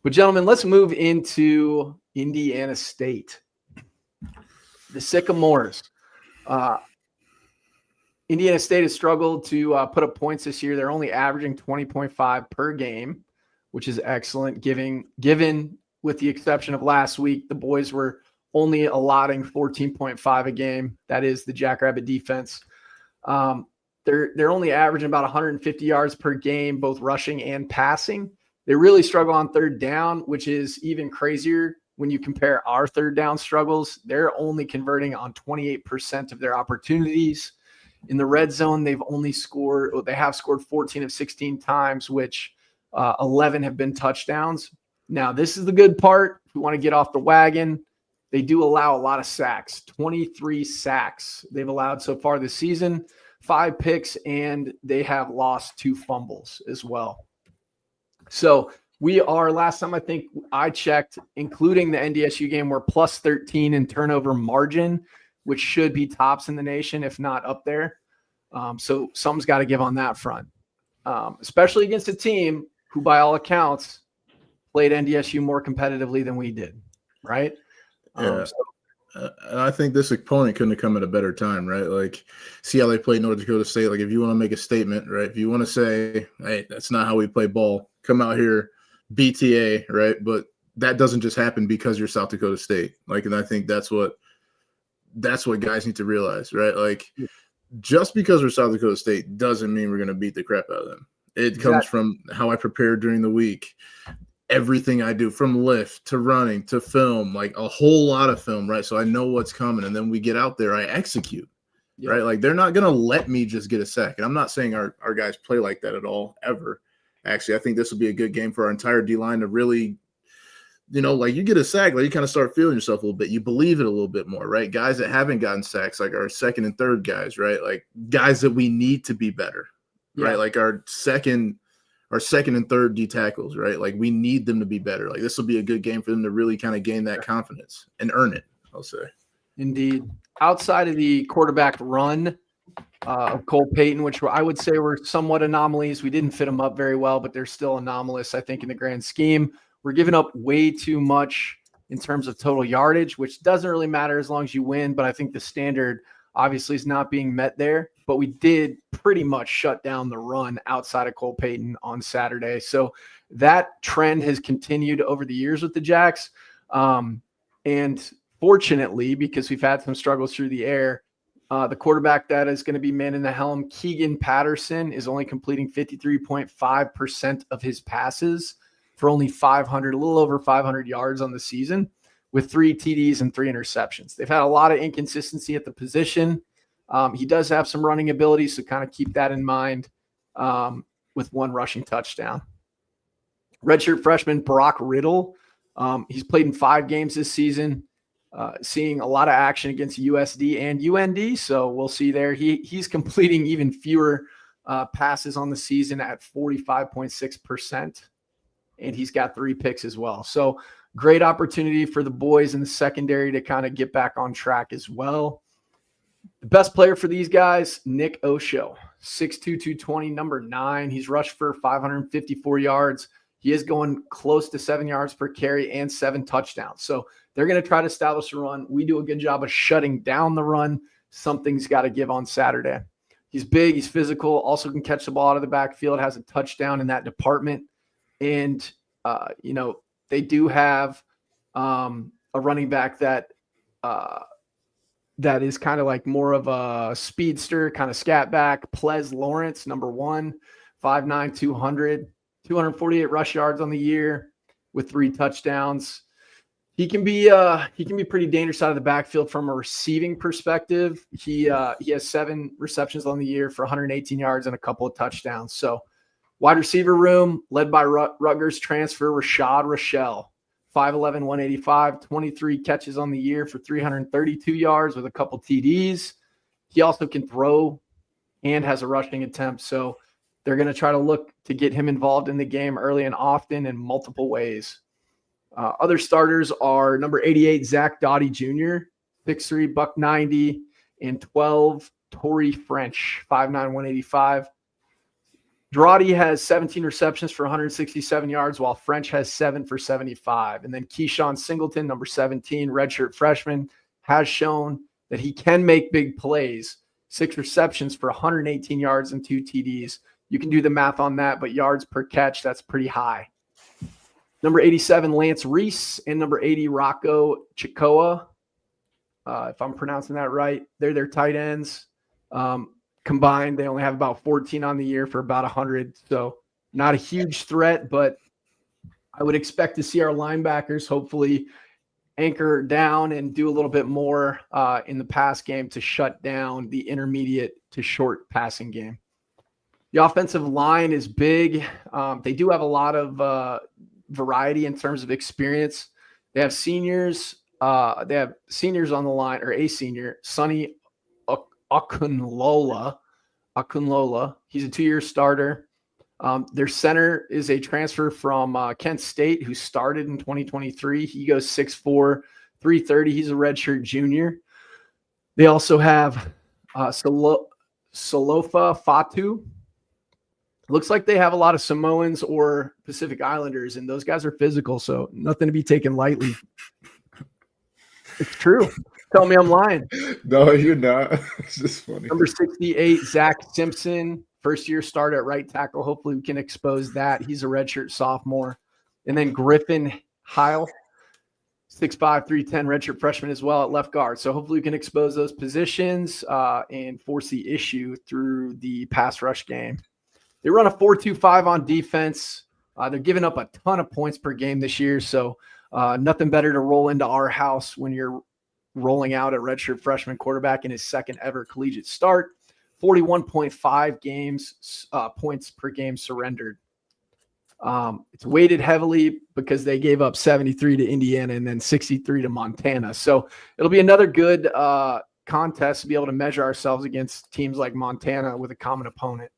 But gentlemen, let's move into Indiana State. The Sycamores. Indiana State has struggled to put up points this year. They're only averaging 20.5 per game, which is excellent, given with the exception of last week, the boys were only allotting 14.5 a game. That is the Jackrabbit defense. They're only averaging about 150 yards per game, both rushing and passing. They really struggle on third down, which is even crazier when you compare our third down struggles. They're only converting on 28% of their opportunities. In the red zone, they have scored 14 of 16 times, which 11 have been touchdowns. Now, this is the good part. If we want to get off the wagon, they do allow a lot of sacks, 23 sacks they've allowed so far this season, 5 picks, and they have lost 2 fumbles as well. So we are, last time I think I checked, including the NDSU game, we're plus 13 in turnover margin, which should be tops in the nation, if not up there. So something's got to give on that front, especially against a team who, by all accounts, played NDSU more competitively than we did, right? Yeah. And I think this opponent couldn't have come at a better time, right? Like, see how they play North Dakota State. Like, if you want to make a statement, right? If you want to say, hey, that's not how we play ball, come out here, BTA, right? But that doesn't just happen because you're South Dakota State. Like, and I think that's what guys need to realize, right? Like, just because we're South Dakota State doesn't mean we're going to beat the crap out of them. It comes from how I prepare during the week. Everything I do, from lift to running to film, like a whole lot of film, right? So I know what's coming, and then we get out there, I execute, right? Like, they're not going to let me just get a sack. And I'm not saying our guys play like that at all, ever. Actually, I think this will be a good game for our entire D-line to really, like, you get a sack, like, you kind of start feeling yourself a little bit. You believe it a little bit more, right? Guys that haven't gotten sacks, like our second and third guys, right? Like, guys that we need to be better, right? Like our second and third D tackles, right? Like, we need them to be better. Like, this will be a good game for them to really kind of gain that confidence and earn it, I'll say. Indeed. Outside of the quarterback run of Cole Payton, which I would say were somewhat anomalies. We didn't fit them up very well, but they're still anomalous, I think, in the grand scheme. We're giving up way too much in terms of total yardage, which doesn't really matter as long as you win. But I think the standard obviously is not being met there. But we did pretty much shut down the run outside of Cole Payton on Saturday. So that trend has continued over the years with the Jacks. And fortunately, because we've had some struggles through the air, the quarterback that is going to be manning the helm, Keegan Patterson, is only completing 53.5% of his passes for only a little over 500 yards on the season, with 3 TDs and 3 interceptions. They've had a lot of inconsistency at the position. He does have some running ability, so kind of keep that in mind, with 1 rushing touchdown. Redshirt freshman Brock Riddle, he's played in 5 games this season, seeing a lot of action against USD and UND, so we'll see there. He's completing even fewer passes on the season at 45.6%, and he's got 3 picks as well. So great opportunity for the boys in the secondary to kind of get back on track as well. The best player for these guys, Nick Osho, 6'2", 220, number 9. He's rushed for 554 yards. He is going close to 7 yards per carry and 7 touchdowns. So they're going to try to establish a run. We do a good job of shutting down the run. Something's got to give on Saturday. He's big. He's physical. Also can catch the ball out of the backfield. Has a touchdown in that department. And, they do have a running back that is kind of like more of a speedster, kind of scat back. Ples Lawrence, number 1, 5'9", 248 rush yards on the year with 3 touchdowns. He can be pretty dangerous out of the backfield from a receiving perspective. He has 7 receptions on the year for 118 yards and a couple of touchdowns. So wide receiver room led by Rutgers transfer Rashad Rochelle, 5'11", 185, 23 catches on the year for 332 yards with a couple TDs. He also can throw and has a rushing attempt. So they're going to try to look to get him involved in the game early and often in multiple ways. Other starters are number 88, Zach Dottie Jr., 6'3", buck 90, and 12, Torrey French, 5'9", 185. Dottie has 17 receptions for 167 yards, while French has 7 for 75. And then Keyshawn Singleton, number 17, redshirt freshman, has shown that he can make big plays. 6 receptions for 118 yards and 2 TDs. You can do the math on that, but yards per catch, that's pretty high. Number 87, Lance Reese, and number 80, Rocco Chikoa. If I'm pronouncing that right, they're their tight ends. Combined, they only have about 14 on the year for about 100. So not a huge threat, but I would expect to see our linebackers hopefully anchor down and do a little bit more in the pass game to shut down the intermediate to short passing game. The offensive line is big. They do have a lot of variety in terms of experience. They have seniors. They have seniors on the line, or a senior, Sonny Akunlola. He's a 2-year starter. Their center is a transfer from Kent State who started in 2023. He goes 6'4", 330. He's a redshirt junior. They also have Salofa Fatu. Looks like they have a lot of Samoans or Pacific Islanders, and those guys are physical, so nothing to be taken lightly. It's true. Tell me I'm lying. No, you're not. It's just funny. Number 68, Zach Simpson, first-year starter at right tackle. Hopefully we can expose that. He's a redshirt sophomore. And then Griffin Heil, 6'5", 310, redshirt freshman as well at left guard. So hopefully we can expose those positions and force the issue through the pass rush game. They run a 4-2-5 on defense. They're giving up a ton of points per game this year, so nothing better to roll into our house when you're rolling out a redshirt freshman quarterback in his second ever collegiate start. 41.5 points per game surrendered. It's weighted heavily because they gave up 73 to Indiana and then 63 to Montana. So it'll be another good contest to be able to measure ourselves against teams like Montana with a common opponent.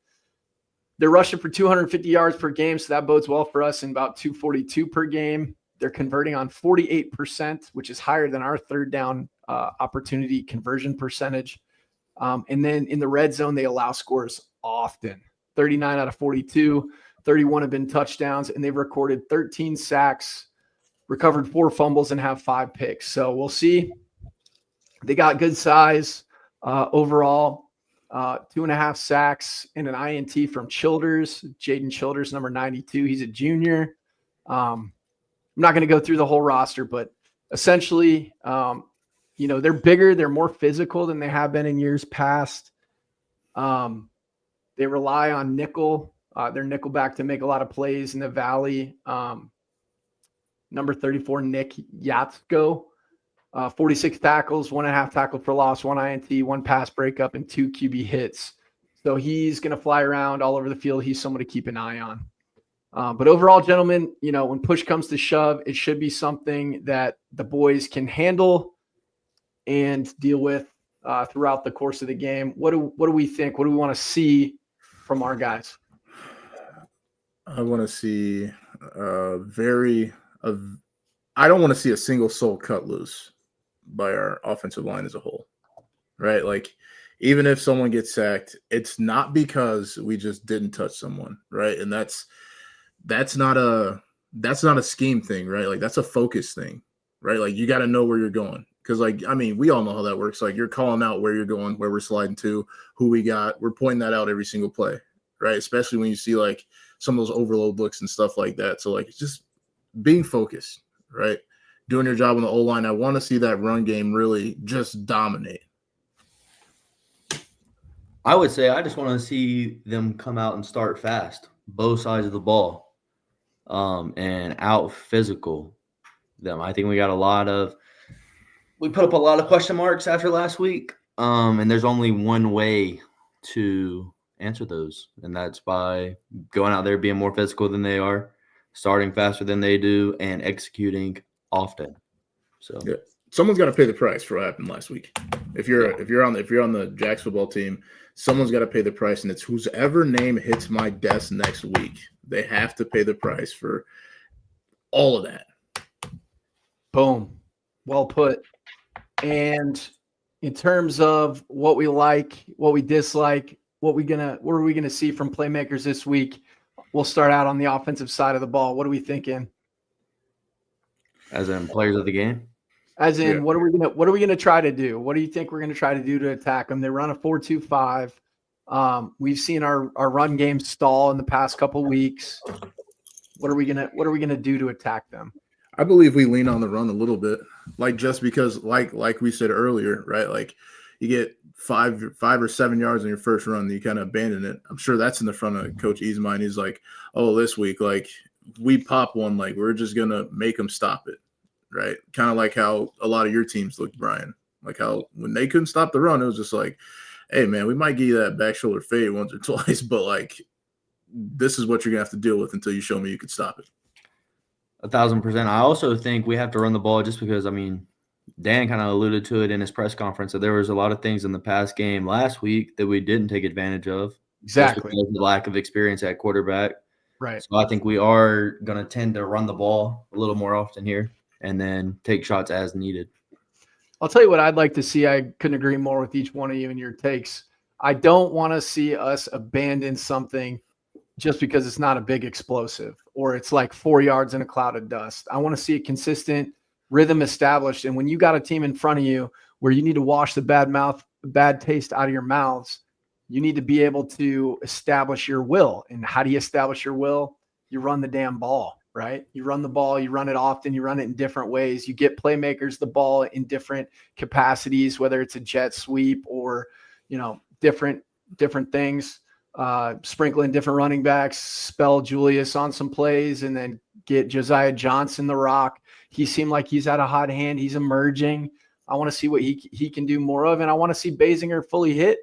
They're rushing for 250 yards per game, so that bodes well for us in about 242 per game. They're converting on 48%, which is higher than our third down opportunity conversion percentage. And then in the red zone, they allow scores often. 39 out of 42, 31 have been touchdowns, and they've recorded 13 sacks, recovered 4 fumbles, and have 5 picks. So we'll see. They got good size overall. 2.5 sacks and an INT from Childers, Jaden Childers, number 92. He's a junior. I'm not going to go through the whole roster, but essentially, they're bigger. They're more physical than they have been in years past. They rely on nickel, their nickelback to make a lot of plays in the Valley. Number 34, Nick Yatsko. 46 tackles, 1.5 tackle for loss, 1 INT, 1 pass breakup, and 2 QB hits. So he's going to fly around all over the field. He's someone to keep an eye on. But overall, gentlemen, when push comes to shove, it should be something that the boys can handle and deal with throughout the course of the game. What do we think? What do we want to see from our guys? I want to see I don't want to see a single soul cut loose by our offensive line as a whole, right? Like, even if someone gets sacked, it's not because we just didn't touch someone, right? And that's not a scheme thing, right? Like, that's a focus thing, right? Like, you got to know where you're going. Because, we all know how that works. Like, you're calling out where you're going, where we're sliding to, who we got. We're pointing that out every single play, right? Especially when you see, like, some of those overload looks and stuff like that. So, like, just being focused, right? Doing your job on the O-line. I want to see that run game really just dominate. I would say I just want to see them come out and start fast, both sides of the ball, and out physical them. I think we put up a lot of question marks after last week, and there's only one way to answer those, and that's by going out there, being more physical than they are, starting faster than they do, and executing often. So yeah, someone's got to pay the price for what happened last week. If you're on the Jacks football team, someone's got to pay the price, and it's whoever name hits my desk next week. They have to pay the price for all of that. Boom. Well put. And in terms of what we like, what we dislike, what are we gonna see from playmakers this week? We'll start out on the offensive side of the ball. What are we thinking? As in players of the game? As in, what are we gonna try to do? What do you think we're gonna try to do to attack them? They run a 4-2-5. We've seen our run game stall in the past couple weeks. What are we gonna do to attack them? I believe we lean on the run a little bit, like just because, like we said earlier, right? Like you get 5 or 7 yards in your first run, you kind of abandon it. I'm sure that's in the front of Coach E's mind. He's like, oh, this week, like we pop one, like we're just gonna make them stop it, right? Kind of like how a lot of your teams looked, Brian. Like how when they couldn't stop the run, it was just like, hey man, we might give you that back shoulder fade once or twice, but like this is what you're gonna have to deal with until you show me you can stop it. 1,000%. I also think we have to run the ball just because, I mean, Dan kind of alluded to it in his press conference that there was a lot of things in the past game last week that we didn't take advantage of. Exactly. Just because of the lack of experience at quarterback. Right. So I think we are going to tend to run the ball a little more often here and then take shots as needed. I'll tell you what I'd like to see. I couldn't agree more with each one of you and your takes. I don't want to see us abandon something just because it's not a big explosive or it's like 4 yards in a cloud of dust. I want to see a consistent rhythm established. And when you got a team in front of you where you need to wash the bad taste out of your mouths, you need to be able to establish your will. And how do you establish your will? You run the damn ball, right? You run the ball, you run it often, you run it in different ways. You get playmakers the ball in different capacities, whether it's a jet sweep or, different things. Sprinkle in different running backs, spell Julius on some plays, and then get Josiah Johnson the rock. He seemed like he's had a hot hand. He's emerging. I want to see what he can do more of, and I want to see Basinger fully hit,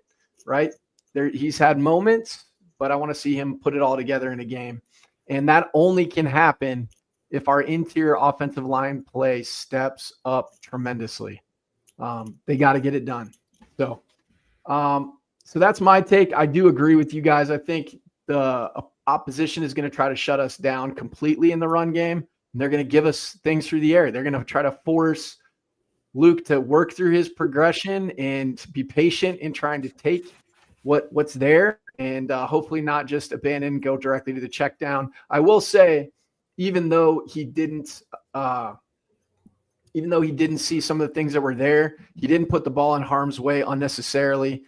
right? He's had moments, but I want to see him put it all together in a game. And that only can happen if our interior offensive line play steps up tremendously. They got to get it done. So that's my take. I do agree with you guys. I think the opposition is going to try to shut us down completely in the run game. And they're going to give us things through the air. They're going to try to force Luke to work through his progression and be patient in trying to take what's there and hopefully not just abandon and go directly to the check down. I will say, even though he didn't see some of the things that were there, he didn't put the ball in harm's way unnecessarily.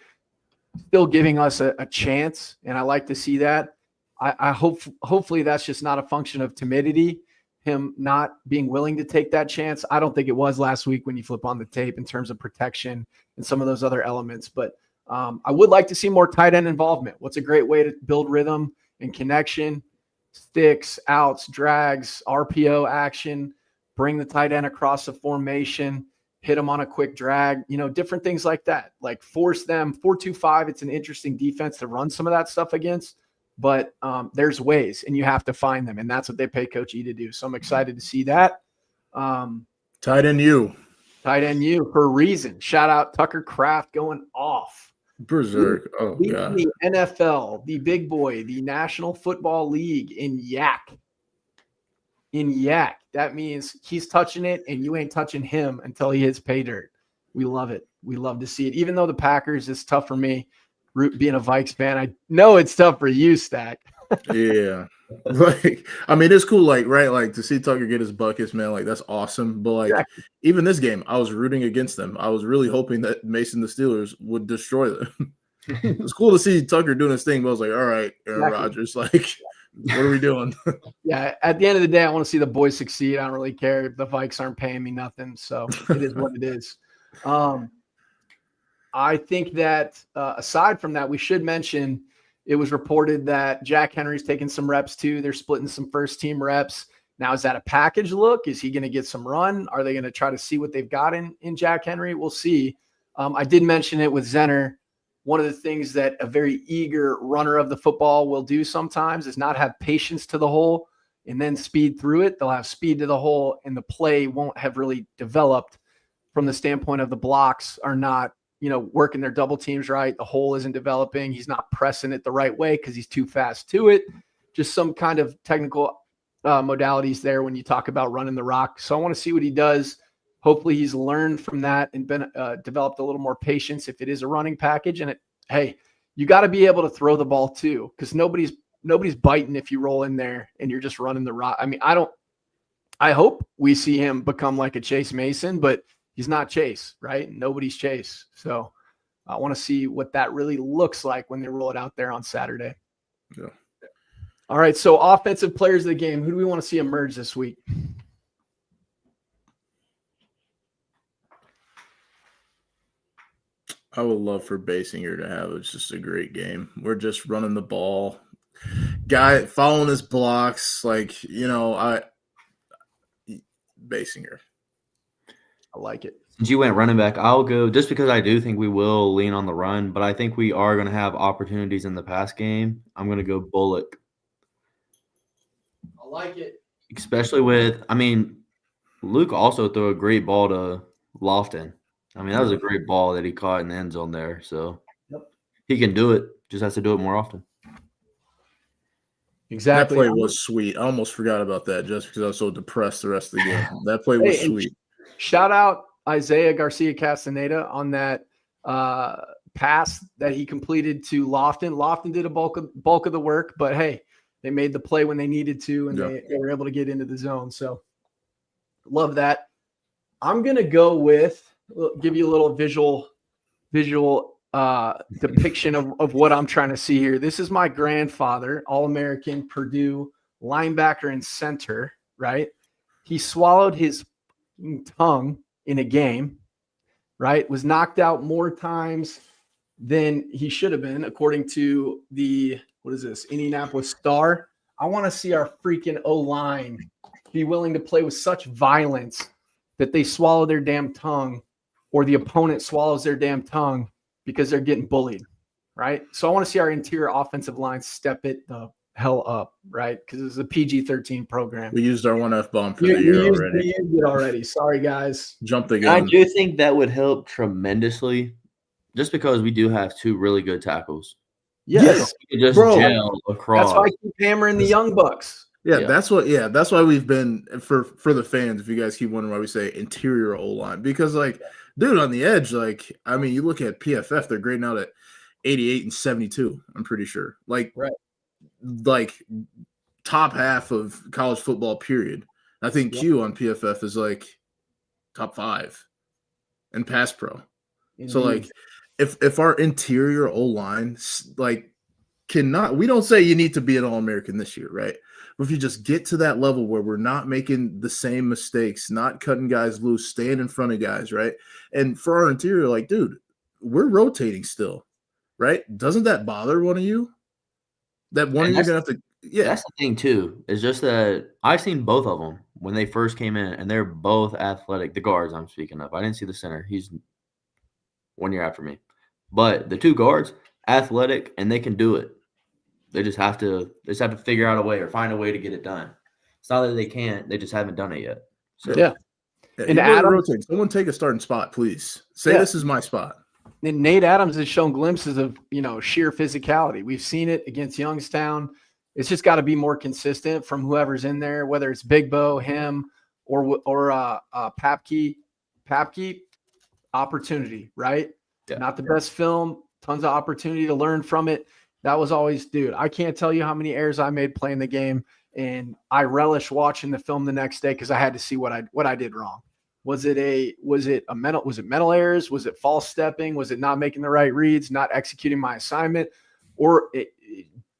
Still giving us a chance, and I like to see that. I hopefully that's just not a function of timidity, him not being willing to take that chance. I don't think it was last week when you flip on the tape in terms of protection and some of those other elements. But I would like to see more tight end involvement. What's a great way to build rhythm and connection? Sticks, outs, drags, RPO action, bring the tight end across the formation, hit them on a quick drag, different things like that. Like force them 4-2-5. It's an interesting defense to run some of that stuff against, but there's ways and you have to find them. And that's what they pay Coach E to do. So I'm excited to see that. Tight end you for a reason. Shout out Tucker Kraft going off. Berserk. Oh God. The NFL, the big boy, the National Football League in Yak. That means he's touching it and you ain't touching him until he hits pay dirt. We love it. We love to see it. Even though the Packers is tough for me, being a Vikes fan, I know it's tough for you, Stack. Yeah. Like, I mean, it's cool, like, right, like to see Tucker get his buckets, man, like that's awesome. But like exactly. Even this game, I was rooting against them. I was really hoping that Mason the Steelers would destroy them. It's cool to see Tucker doing his thing, but I was like, all right, Aaron Rodgers, like what are we doing? Yeah, at the end of the day, I want to see the boys succeed. I don't really care if the Vikes aren't paying me nothing. So it is what it is. I think that aside from that, we should mention it was reported that Jack Henry's taking some reps too. They're splitting some first team reps. Now, is that a package look? Is he going to get some run? Are they going to try to see what they've got in Jack Henry? We'll see. I did mention it with Zenner. One of the things that a very eager runner of the football will do sometimes is not have patience to the hole and then speed through it. They'll have speed to the hole and the play won't have really developed from the standpoint of the blocks are not, working their double teams right. The hole isn't developing. He's not pressing it the right way because he's too fast to it. Just some kind of technical modalities there when you talk about running the rock. So I want to see what he does. Hopefully he's learned from that and been developed a little more patience if it is a running package. And hey, you got to be able to throw the ball too, because nobody's biting if you roll in there and you're just running the rock. I mean, I hope we see him become like a Chase Mason, but he's not Chase, right? Nobody's Chase. So I want to see what that really looks like when they roll it out there on Saturday. Yeah. All right. So offensive players of the game, who do we want to see emerge this week? I would love for Basinger to have just a great game. We're just running the ball. Guy following his blocks, Basinger. I like it. Since you went running back, I'll go just because I do think we will lean on the run, but I think we are going to have opportunities in the pass game. I'm going to go Bullock. I like it. Especially Luke also threw a great ball to Lofton. That was a great ball that he caught in the end zone there. So He can do it. Just has to do it more often. Exactly. That play was sweet. I almost forgot about that just because I was so depressed the rest of the game. That play was sweet. Shout out Isaiah Garcia Castaneda on that pass that he completed to Lofton. Lofton did a bulk of the work, but hey, they made the play when they needed to, and they were able to get into the zone. So love that. I'm going to go with give you a little visual depiction of what I'm trying to see here. This is my grandfather, All-American, Purdue, linebacker and center, right? He swallowed his tongue in a game, right? Was knocked out more times than he should have been, according to the, Indianapolis Star. I want to see our freaking O-line be willing to play with such violence that they swallow their damn tongue, or the opponent swallows their damn tongue because they're getting bullied, right? So I want to see our interior offensive line step it the hell up, right? Because it's a PG-13 program. We used our one F-bomb for the year already. We used it already. Sorry, guys. Jump the gun. I do think that would help tremendously just because we do have two really good tackles. Yes. We could just gel across. That's why I keep hammering the young bucks. That's why we've been for the fans, if you guys keep wondering why we say interior O-line, because dude, on the edge, you look at PFF, they're grading out at 88 and 72, I'm pretty sure. Top half of college football, period. I think Q on PFF is top 5 in pass pro. Indeed. So if our interior O-line cannot, we don't say you need to be an All-American this year, right? But if you just get to that level where we're not making the same mistakes, not cutting guys loose, staying in front of guys, right? And for our interior, dude, we're rotating still, right? Doesn't that bother one of you? That one you're gonna have to, That's the thing too. It's just that I've seen both of them when they first came in, and they're both athletic. The guards I'm speaking of. I didn't see the center. He's 1 year after me, but the two guards, athletic, and they can do it. They just have to figure out a way or find a way to get it done. It's not that they can't; they just haven't done it yet. So and Adam, someone take a starting spot, please. Say this is my spot. And Nate Adams has shown glimpses of sheer physicality. We've seen it against Youngstown. It's just got to be more consistent from whoever's in there, whether it's Big Bo, him, or Papke. Papke, opportunity, right? Yeah. Not the best film. Tons of opportunity to learn from it. That was always, dude, I can't tell you how many errors I made playing the game, and I relish watching the film the next day because I had to see what I did wrong. Was it mental errors? Was it false stepping? Was it not making the right reads, not executing my assignment? Or it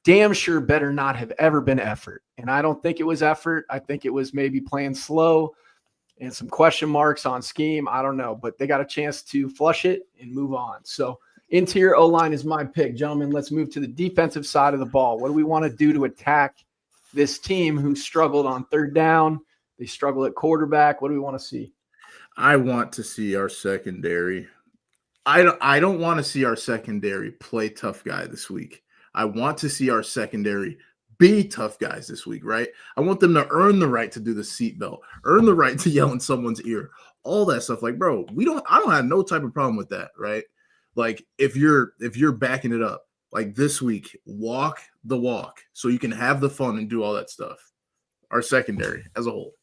damn sure better not have ever been effort. And I don't think it was effort. I think it was maybe playing slow and some question marks on scheme. I don't know, but they got a chance to flush it and move on. So interior O-line is my pick. Gentlemen, let's move to the defensive side of the ball. What do we want to do to attack this team who struggled on third down? They struggle at quarterback. What do we want to see? I want to see our secondary. I don't want to see our secondary play tough guy this week. I want to see our secondary be tough guys this week, right? I want them to earn the right to do the seatbelt, earn the right to yell in someone's ear, all that stuff. Bro, I don't have no type of problem with that, right? Like if you're backing it up, like this week, walk the walk so you can have the fun and do all that stuff. Our secondary as a whole.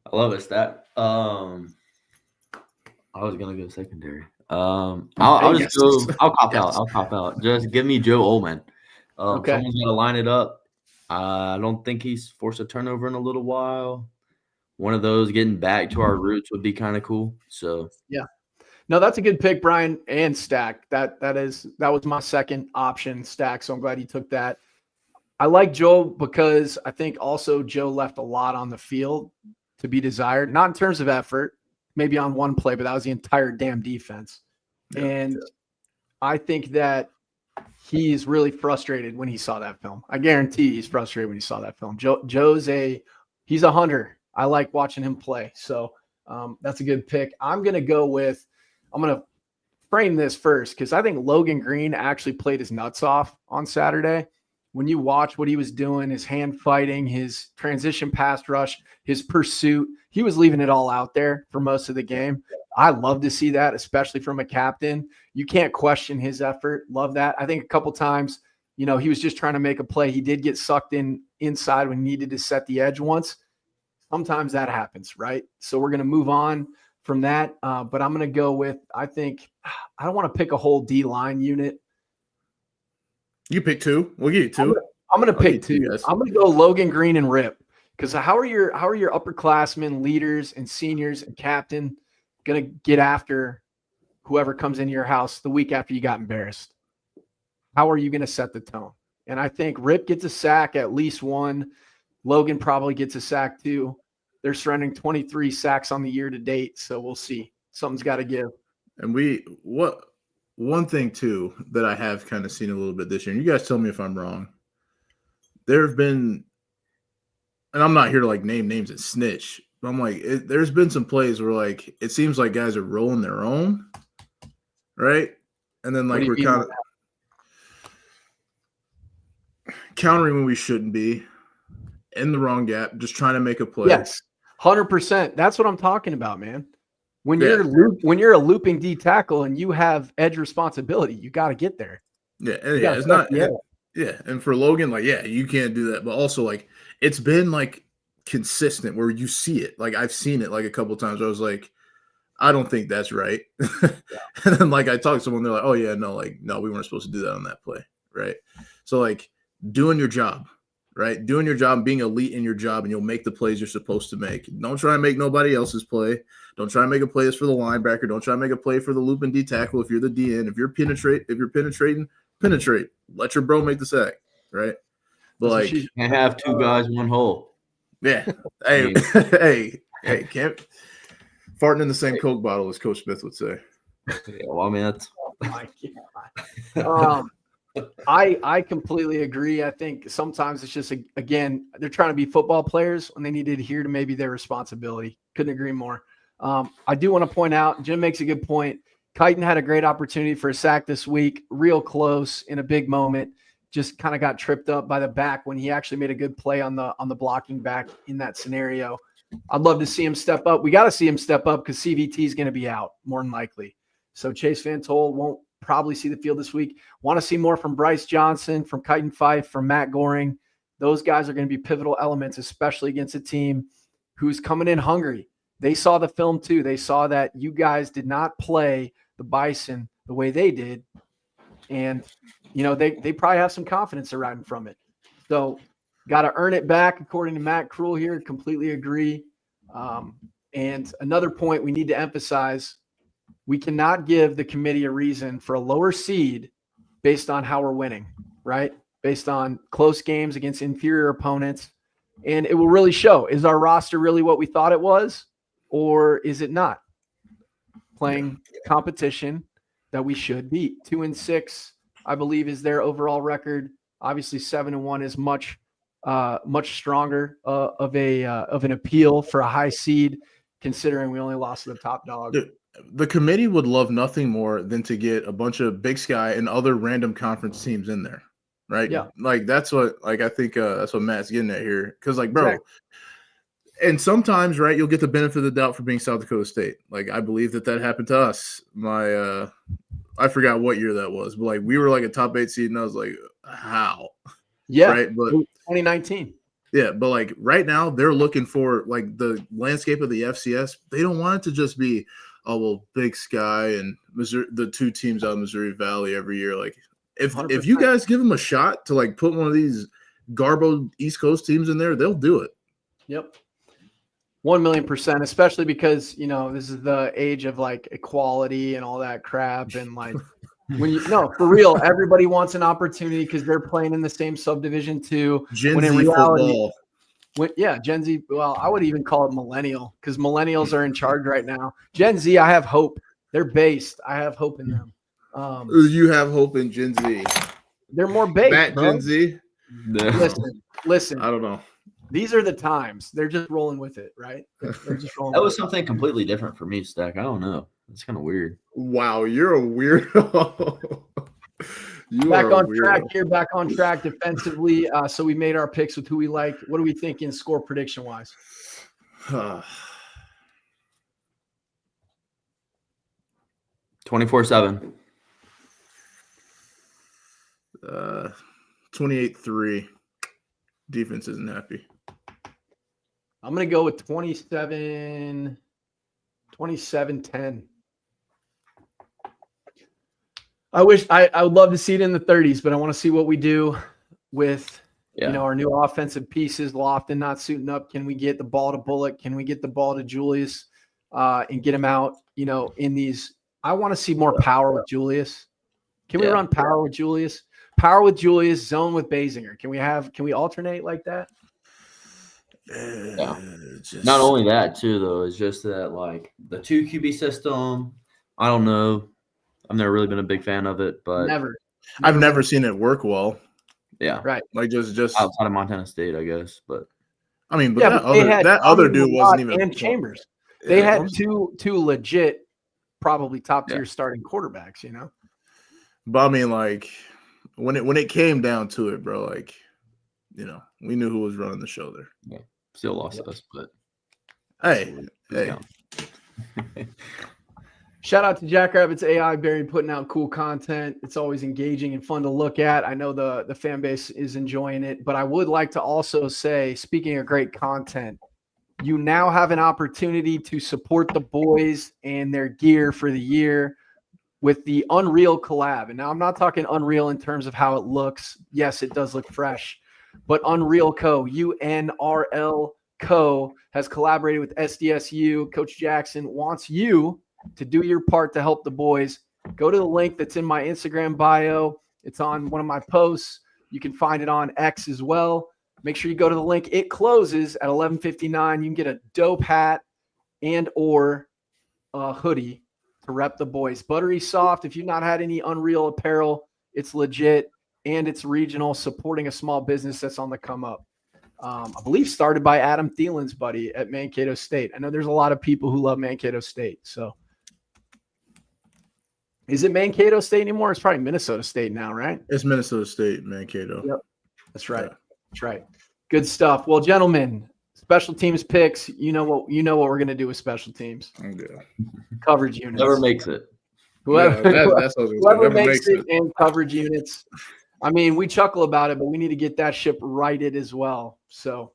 I love it, stat. I was gonna go secondary. I'll just go. I'll cop out. I'll cop out. Just give me Joe Ullman. Okay. Someone's got to line it up. I don't think he's forced a turnover in a little while. One of those getting back to our roots would be kind of cool. So yeah, no, that's a good pick, Brian and Stack. That was my second option, Stack. So I'm glad you took that. I like Joe because I think also Joe left a lot on the field to be desired, not in terms of effort, maybe on one play, but that was the entire damn defense. Yeah, and I think that he's really frustrated when he saw that film. I guarantee he's frustrated when he saw that film. Joe's he's a hunter. I like watching him play. So that's a good pick. I'm going to frame this first because I think Logan Green actually played his nuts off on Saturday. When you watch what he was doing, his hand fighting, his transition pass rush, his pursuit, he was leaving it all out there for most of the game. I love to see that, especially from a captain. You can't question his effort. Love that. I think a couple times, he was just trying to make a play. He did get sucked inside when he needed to set the edge once. Sometimes that happens, right? So we're going to move on from that. But I'm going to go with, I don't want to pick a whole D-line unit. You pick two. We'll give you two. I'm going to pick two. I'm going to go Logan Green and Rip. Because how are your upperclassmen, leaders, and seniors and captain going to get after whoever comes into your house the week after you got embarrassed? How are you going to set the tone? And I think Rip gets a sack, at least one. Logan probably gets a sack too. They're surrendering 23 sacks on the year to date, so we'll see. Something's got to give. And one thing too that I have kind of seen a little bit this year, and you guys tell me if I'm wrong. There have been, and I'm not here to like name names and snitch, but I'm like, there's been some plays where like it seems like guys are rolling their own, right? And then like we're kind of countering when we shouldn't be, in the wrong gap, just trying to make a play. Yes, 100%. That's what I'm talking about, man. When you're a looping D tackle and you have edge responsibility, you got to get there. Yeah, and it's not. Yeah, and for Logan, like, yeah, you can't do that. But also, like, it's been like consistent where you see it. Like, I've seen it like a couple of times. I was like, I don't think that's right. And then like I talked to someone, they're like, oh yeah, no, we weren't supposed to do that on that play, right? So like doing your job. Right? Doing your job, being elite in your job, and you'll make the plays you're supposed to make. Don't try and make nobody else's play. Don't try and make a play that's for the linebacker. Don't try and make a play for the loop and D tackle. If you're the DN, if you're penetrating, penetrate. Let your bro make the sack, right? But like, you can't have two guys, one hole. Yeah. Hey, hey, can't farting in the same Coke bottle, as Coach Smith would say. Yeah, well, I mean, that's. Oh my God. I completely agree. I think sometimes it's just, again, they're trying to be football players when they need to adhere to maybe their responsibility. Couldn't agree more. I do want to point out, Jim makes a good point. Kighton had a great opportunity for a sack this week, real close in a big moment. Just kind of got tripped up by the back when he actually made a good play on the blocking back in that scenario. I'd love to see him step up. We got to see him step up because CVT is going to be out more than likely. So Chase Van Tol won't probably see the field this week. Want to see more from Bryce Johnson, from Kighton Fife, from Matt Goring. Those guys are going to be pivotal elements, especially against a team who's coming in hungry. They saw the film too. They saw that you guys did not play the Bison the way they did. And, they probably have some confidence arising from it. So got to earn it back, according to Matt Krul here. Completely agree. And another point we need to emphasize, we cannot give the committee a reason for a lower seed based on how we're winning, right? Based on close games against inferior opponents. And it will really show. Is our roster really what we thought it was? Or is it not? Playing competition that we should beat. 2-6, I believe, is their overall record. Obviously, 7-1 is much stronger of an appeal for a high seed, considering we only lost to the top dog. The committee would love nothing more than to get a bunch of Big Sky and other random conference teams in there, right? Yeah. Like that's what, like I think that's what Matt's getting at here. Because like, bro, And sometimes, right, you'll get the benefit of the doubt for being South Dakota State. Like, I believe that happened to us. I forgot what year that was, but like we were like a top 8 seed, and I was like, how? Yeah, right. But 2019. Yeah, but like right now, they're looking for like the landscape of the FCS. They don't want it to just be, oh well, Big Sky and Missouri, the 2 teams out of Missouri Valley every year. Like, if you guys give them a shot to like put one of these Garbo East Coast teams in there, they'll do it. Yep. 1,000,000%, especially because, this is the age of like equality and all that crap. And like, for real, everybody wants an opportunity because they're playing in the same subdivision too. Gen Z football. Gen Z. Well, I would even call it millennial because millennials are in charge right now. Gen Z, I have hope. They're based. I have hope in them. You have hope in Gen Z. They're more based. That Gen Z. No. Listen. I don't know. These are the times. They're just rolling with it, right? They're just rolling. That was something completely different for me, Stack. I don't know. It's kind of weird. Wow, you're a weirdo. Back on track here, back on track defensively. So we made our picks with who we like. What are we thinking score prediction wise? 24-7. 28-3. Defense isn't happy. I'm going to go with 27-10. I would love to see it in the 30s, but I want to see what we do with our new offensive pieces. Lofton not suiting up. Can we get the ball to Bullock? Can we get the ball to Julius and get him out? In these, I want to see more power with Julius. Can we run power with Julius? Power with Julius, zone with Basinger. Can we alternate like that? Yeah. Not only that too, though, it's just that like the 2 QB system. I don't know. I've never really been a big fan of it, but I've never seen it work well. Yeah, right. Like just outside of Montana State, I guess. But I mean, but that other dude wasn't even. And Chambers, they had two legit, probably top tier starting quarterbacks. But I mean, like when it came down to it, bro, like we knew who was running the show there. Yeah, still lost us, but hey. Shout out to Jackrabbits AI Barry putting out cool content. It's always engaging and fun to look at. I know the fan base is enjoying it, but I would like to also say, speaking of great content, you now have an opportunity to support the boys and their gear for the year with the Unreal collab. And now I'm not talking Unreal in terms of how it looks. Yes, it does look fresh, but Unreal Co., UNRL Co., has collaborated with SDSU. Coach Jackson wants you to do your part to help the boys. Go to the link that's in my Instagram bio. It's on one of my posts. You can find it on X as well. Make sure you go to the link. It closes at 11:59. You can get a dope hat and or a hoodie to rep the boys. Buttery soft. If you've not had any Unreal apparel, it's legit and it's regional, supporting a small business that's on the come up. I believe started by Adam Thielen's buddy at Mankato State. I know there's a lot of people who love Mankato State. So is it Mankato State anymore? It's probably Minnesota State now, right? It's Minnesota State, Mankato. Yep. That's right. Yeah. That's right. Good stuff. Well, gentlemen, special teams picks. You know what we're going to do with special teams. Okay. Coverage units. Whoever makes it. Whoever makes it and coverage units. I mean, we chuckle about it, but we need to get that ship righted as well. So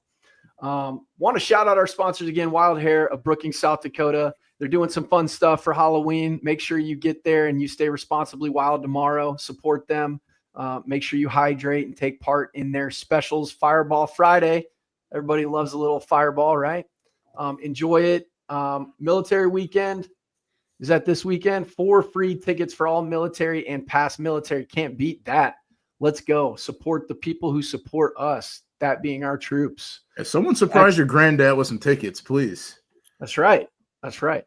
want to shout out our sponsors again, Wild Hair of Brookings, South Dakota. They're doing some fun stuff for Halloween. Make sure you get there and you stay responsibly wild tomorrow. Support them. Make sure you hydrate and take part in their specials. Fireball Friday. Everybody loves a little fireball, right? Enjoy it. Military weekend. Is that this weekend? 4 free tickets for all military and past military. Can't beat that. Let's go. Support the people who support us, that being our troops. If someone surprised your granddad with some tickets, please. That's right. That's right.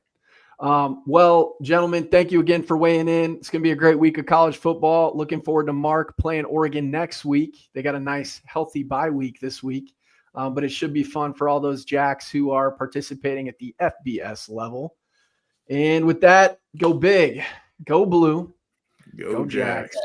Well, gentlemen, thank you again for weighing in. It's going to be a great week of college football. Looking forward to Mark playing Oregon next week. They got a nice, healthy bye week this week, but it should be fun for all those Jacks who are participating at the FBS level. And with that, go big, go blue, go Jacks.